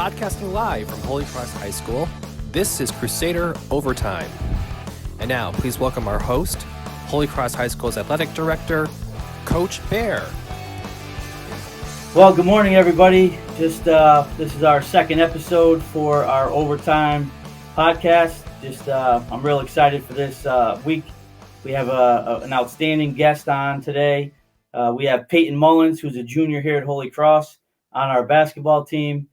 Podcasting live from Holy Cross High School, this is Crusader Overtime. And now, please welcome our host, Holy Cross High School's Athletic Director, Coach Bear. Well, good morning, everybody. This is our second episode for our Overtime podcast. I'm real excited for this week. We have an outstanding guest on today. We have Peyton Mullins, who's a junior here at Holy Cross on our basketball team.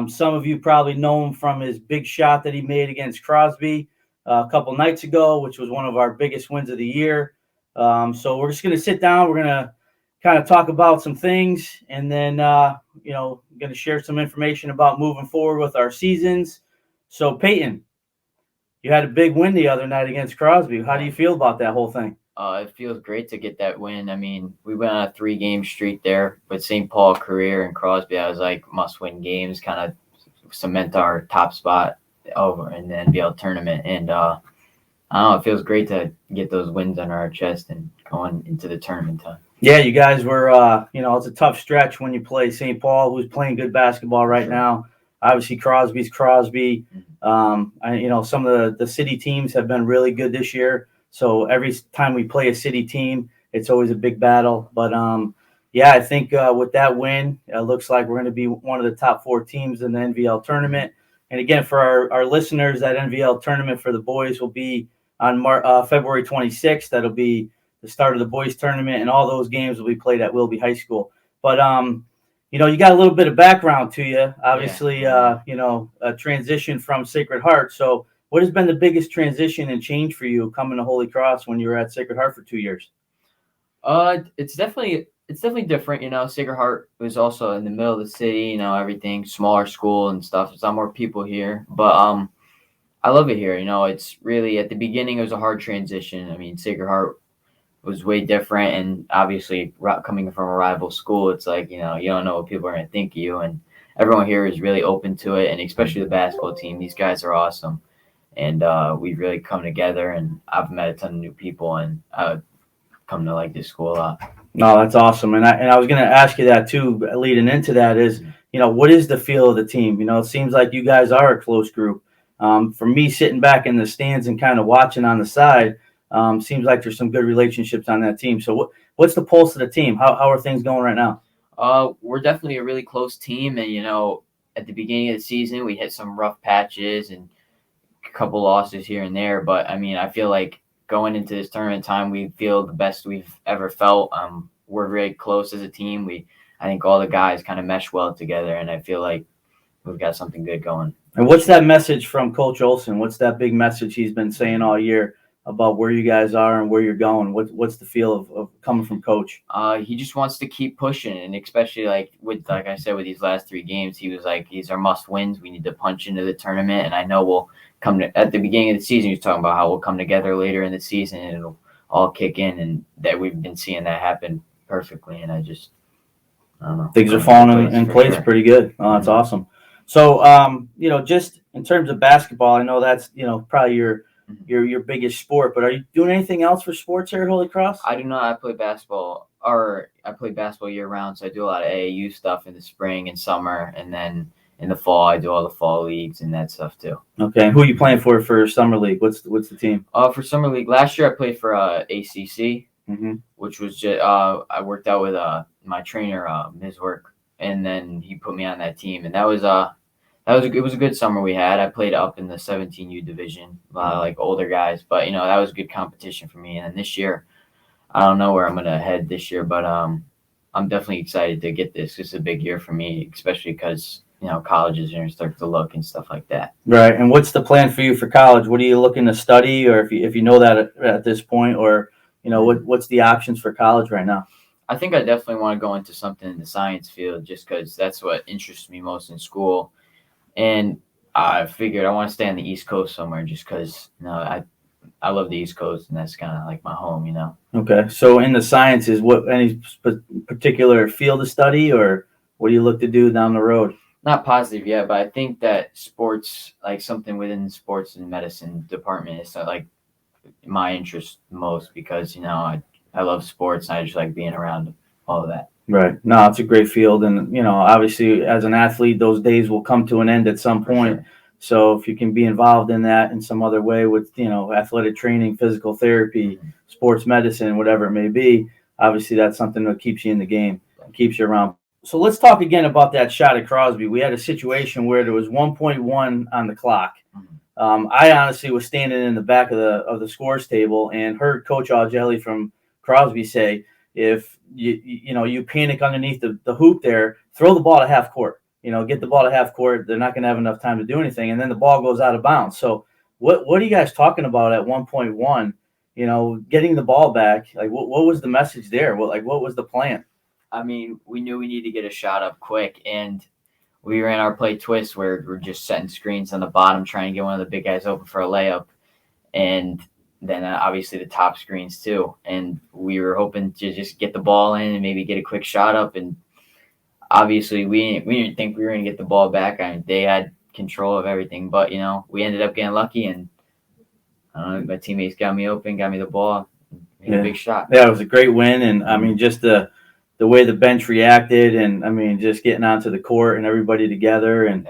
Some of you probably know him from his big shot that he made against Crosby a couple nights ago, which was one of our biggest wins of the year. So we're just going to sit down. We're going to kind of talk about some things, and then, going to share some information about moving forward with our seasons. So, Peyton, you had a big win the other night against Crosby. How do you feel about that whole thing? It feels great to get that win. I mean, we went on a 3-game streak there with St. Paul, Career, and Crosby. I was like must-win games, kind of cement our top spot over in the NBL tournament. And I don't know, it feels great to get those wins under our chest and going into the tournament time. Yeah, you guys were, it's a tough stretch when you play St. Paul, who's playing good basketball right now. Obviously, Crosby's Crosby. Some of the city teams have been really good this year. So every time we play a city team, it's always a big battle. But, I think with that win, it looks like we're going to be one of the top 4 teams in the NVL tournament. And, again, for our listeners, that NVL tournament for the boys will be on February 26th. That'll be the start of the boys tournament, and all those games will be played at Wilby High School. But, you got a little bit of background to you. Obviously, a transition from Sacred Heart. So what has been the biggest transition and change for you coming to Holy Cross when you were at Sacred Heart for 2 years? It's definitely different. Sacred Heart was also in the middle of the city, everything, smaller school and stuff. There's a lot more people here. But I love it here. It's really, at the beginning, it was a hard transition. I mean, Sacred Heart was way different, and obviously coming from a rival school, it's like, you don't know what people are going to think of you, and everyone here is really open to it, and especially the basketball team. These guys are awesome, and we've really come together, and I've met a ton of new people, and I've come to like this school a lot. No, that's awesome. And I was going to ask you that too, leading into that is, what is the feel of the team? It seems like you guys are a close group. For me, sitting back in the stands and kind of watching on the side, seems like there's some good relationships on that team. So what's the pulse of the team? How are things going right now? We're definitely a really close team. And, at the beginning of the season, we hit some rough patches and a couple losses here and there. But, I feel like going into this tournament time, we feel the best we've ever felt. We're really close as a team. I think all the guys kind of mesh well together, and I feel like we've got something good going. And what's that message from Coach Olson? What's that big message he's been saying all year about where you guys are and where you're going? What's the feel of coming from Coach? He just wants to keep pushing, and especially like I said, with these last 3 games, he was like, these are must wins. We need to punch into the tournament, and I know we'll come to, at the beginning of the season, he was talking about how we'll come together later in the season and it'll all kick in, and that we've been seeing that happen perfectly. And I don't know. Things are falling in place pretty good. Oh, that's awesome. So, just in terms of basketball, I know that's, probably your biggest sport, but are you doing anything else for sports here at Holy Cross? I do not. I play basketball year round, so I do a lot of AAU stuff in the spring and summer, and then in the fall I do all the fall leagues and that stuff too. Okay, and who are you playing for summer league? What's the team? For summer league, last year I played for ACC, which was just I worked out with my trainer Ms. Work, and then he put me on that team, and it was a good summer we had. I played up in the 17U division, a lot of like older guys, but that was good competition for me. And then this year, I don't know where I'm gonna head this year, but I'm definitely excited to get this. It's a big year for me, especially because colleges are gonna start to look and stuff like that. Right. And what's the plan for you for college? What are you looking to study, or if you know that at this point, or what's the options for college right now? I think I definitely want to go into something in the science field, just because that's what interests me most in school. And I figured I want to stay on the East Coast somewhere, just because I love the East Coast, and that's kind of like my home, Okay. So in the sciences, any particular field of study, or what do you look to do down the road? Not positive yet, but I think that sports, like something within the sports and medicine department, is like my interest most, because I love sports and I just like being around all of that. Right. No, it's a great field. And, obviously as an athlete, those days will come to an end at some point. Sure. So if you can be involved in that in some other way with, athletic training, physical therapy, sports medicine, whatever it may be, obviously that's something that keeps you in the game, keeps you around. So let's talk again about that shot at Crosby. We had a situation where there was 1.1 on the clock. I honestly was standing in the back of the scores table and heard Coach Algelli from Crosby say, if you panic underneath the hoop there, throw the ball to half court. Get the ball to half court. They're not going to have enough time to do anything, and then the ball goes out of bounds. So what are you guys talking about at 1.1? Getting the ball back. Like what was the message there? What was the plan? I mean, we knew we needed to get a shot up quick, and we ran our play twist where we're just setting screens on the bottom, trying to get one of the big guys open for a layup, and then obviously the top screens too. And we were hoping to just get the ball in and maybe get a quick shot up. And obviously we didn't think we were going to get the ball back. I mean, they had control of everything, but we ended up getting lucky, and my teammates got me open, got me the ball, made a big shot. Yeah, it was a great win, and I mean just the way the bench reacted, and I mean just getting onto the court and everybody together, and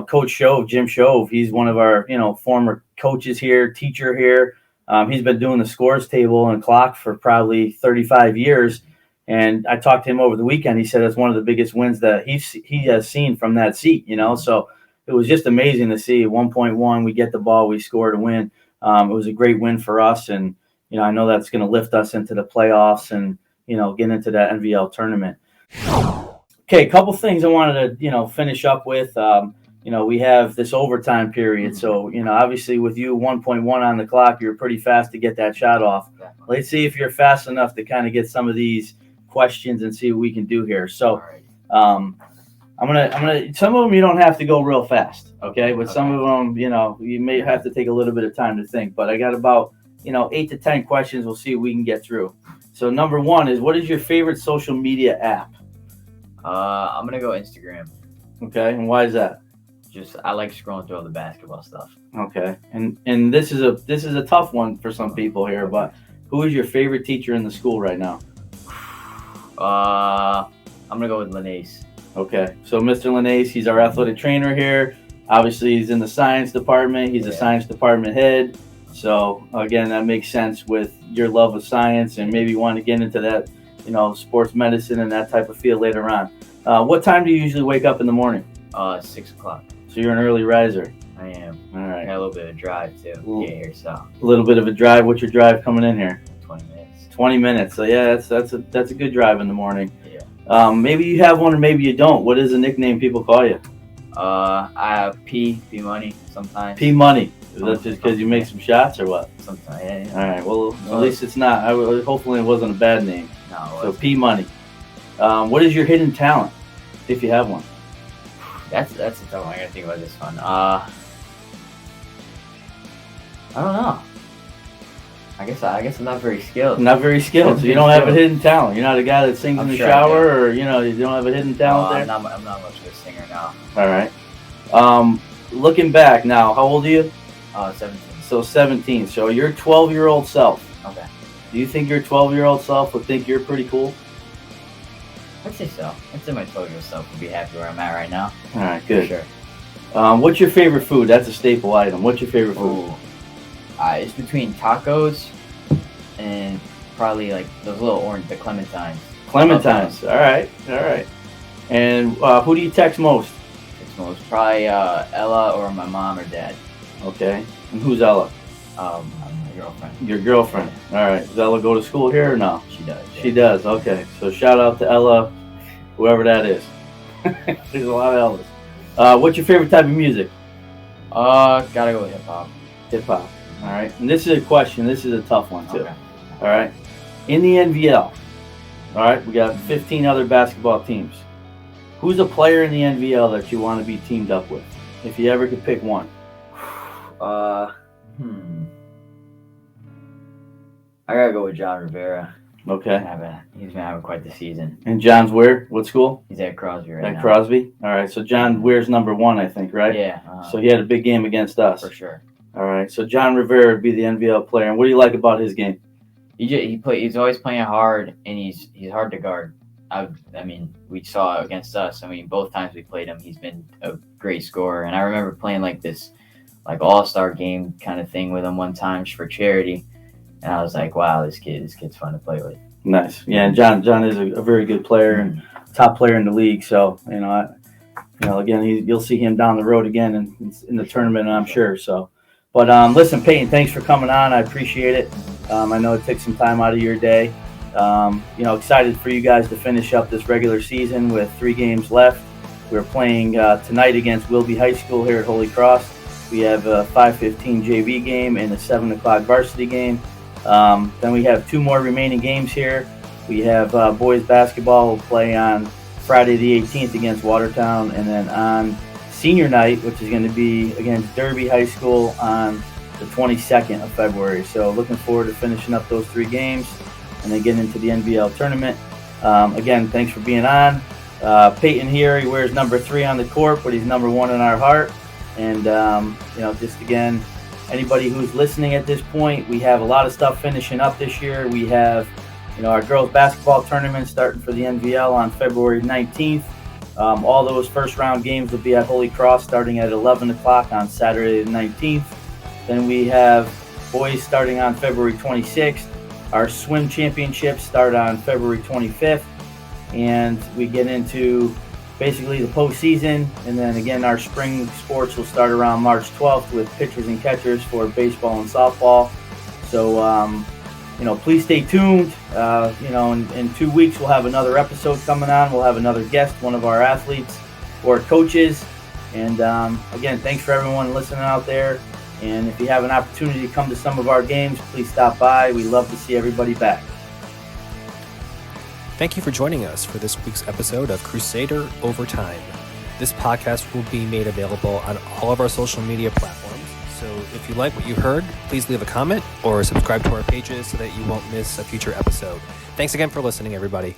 Coach Shove, Jim Shove, he's one of our former coaches here, teacher here. He's been doing the scores table and clock for probably 35 years, and I talked to him over the weekend. He said it's one of the biggest wins that he has seen from that seat. So it was just amazing to see 1.1. We get the ball, we score to win. It was a great win for us, and I know that's going to lift us into the playoffs and get into that NVL tournament. Okay, a couple things I wanted to, finish up with. We have this overtime period. So, obviously with you 1.1 on the clock, you're pretty fast to get that shot off. Let's see if you're fast enough to kind of get some of these questions and see what we can do here. So, I'm gonna some of them you don't have to go real fast, okay? But some of them, you may have to take a little bit of time to think. But I got about 8 to 10 questions. We'll see if we can get through. So number one is, what is your favorite social media app? I'm gonna go Instagram. Okay, and why is that? Just I like scrolling through all the basketball stuff. Okay, and this is a tough one for some people here, but who is your favorite teacher in the school right now? I'm gonna go with Linnaeus. Okay, so Mr. Linnaeus, he's our athletic trainer here. Obviously, he's in the science department. He's a science department head. So again, that makes sense with your love of science and maybe want to get into that, sports medicine and that type of field later on. What time do you usually wake up in the morning? 6 o'clock. So you're an early riser. I am. All right. I got a little bit of drive too. Get here, so. A little bit of a drive. What's your drive coming in here? 20 minutes. 20 minutes. So yeah, that's a good drive in the morning. Yeah. Maybe you have one or maybe you don't. What is the nickname people call you? I have P Money sometimes. P Money. Is that just because you make some shots or what? Sometimes, yeah. All right. Well, at least it's not. Hopefully, it wasn't a bad name. No. So P Money. What is your hidden talent, if you have one? That's a tough one. I gotta think about this one. I don't know. I guess I'm not very skilled. Not very skilled. So you don't have a hidden talent. You're not a guy that sings in the shower, or you don't have a hidden talent there. I'm not much of a singer now. All right. Looking back now, how old are you? 17. So 17. So your 12-year-old self. Okay. Do you think your 12-year-old self would think you're pretty cool? I'd say so. I'd say my 12-year-old self would be happy where I'm at right now. All right, good. For sure. What's your favorite food? That's a staple item. What's your favorite food? It's between tacos and probably like those little orange, the clementines. Clementines. All right. And who do you text most? Probably Ella or my mom or dad. Okay. And who's Ella? My girlfriend. Your girlfriend. All right. Does Ella go to school here or no? She does. Yeah. She does. Okay. So shout out to Ella, whoever that is. There's a lot of Ellas. What's your favorite type of music? Gotta go with hip hop. Hip hop. All right. And this is a question. This is a tough one too. Okay. All right. In the NVL, all right, we got 15 other basketball teams. Who's a player in the NVL that you want to be teamed up with, if you ever could pick one? I gotta go with John Rivera. Okay. He's been having quite the season. And John's where? What school? He's at Crosby right now. At Crosby? All right. So John Weir's number 1, I think, right? Yeah. So he had a big game against us. For sure. All right. So John Rivera would be the NVL player. And what do you like about his game? He's always playing hard, and he's hard to guard. I mean, we saw against us. I mean, both times we played him, he's been a great scorer. And I remember playing like this, like all-star game kind of thing with him one time for charity, and I was like, wow, this kid's fun to play with. Nice. Yeah, and John is a very good player and top player in the league. So again, you'll see him down the road again in the tournament, I'm sure. So, but listen, Peyton, thanks for coming on. I appreciate it. I know it takes some time out of your day. Excited for you guys to finish up this regular season with 3 games left. We're playing tonight against Wilby High School here at Holy Cross. We have a 5:15 JV game and a 7 o'clock varsity game. Then we have 2 more remaining games here. We have boys basketball will play on Friday the 18th against Watertown, and then on senior night, which is going to be against Derby High School on the 22nd of February. So looking forward to finishing up those 3 games and then getting into the NBL tournament. Again, thanks for being on. Peyton here, he wears number 3 on the court, but he's number 1 in our heart. And, just again, anybody who's listening at this point, we have a lot of stuff finishing up this year. We have, our girls basketball tournament starting for the NVL on February 19th. All those first round games will be at Holy Cross starting at 11 o'clock on Saturday the 19th. Then we have boys starting on February 26th. Our swim championships start on February 25th. And we get into basically the postseason, and then again our spring sports will start around March 12th with pitchers and catchers for baseball and softball. So please stay tuned. In 2 weeks we'll have another episode coming on. We'll have another guest, one of our athletes or coaches. And again, thanks for everyone listening out there. And if you have an opportunity to come to some of our games, please stop by. We love to see everybody back. Thank you for joining us for this week's episode of Crusader Overtime. This podcast will be made available on all of our social media platforms. So if you like what you heard, please leave a comment or subscribe to our pages so that you won't miss a future episode. Thanks again for listening, everybody.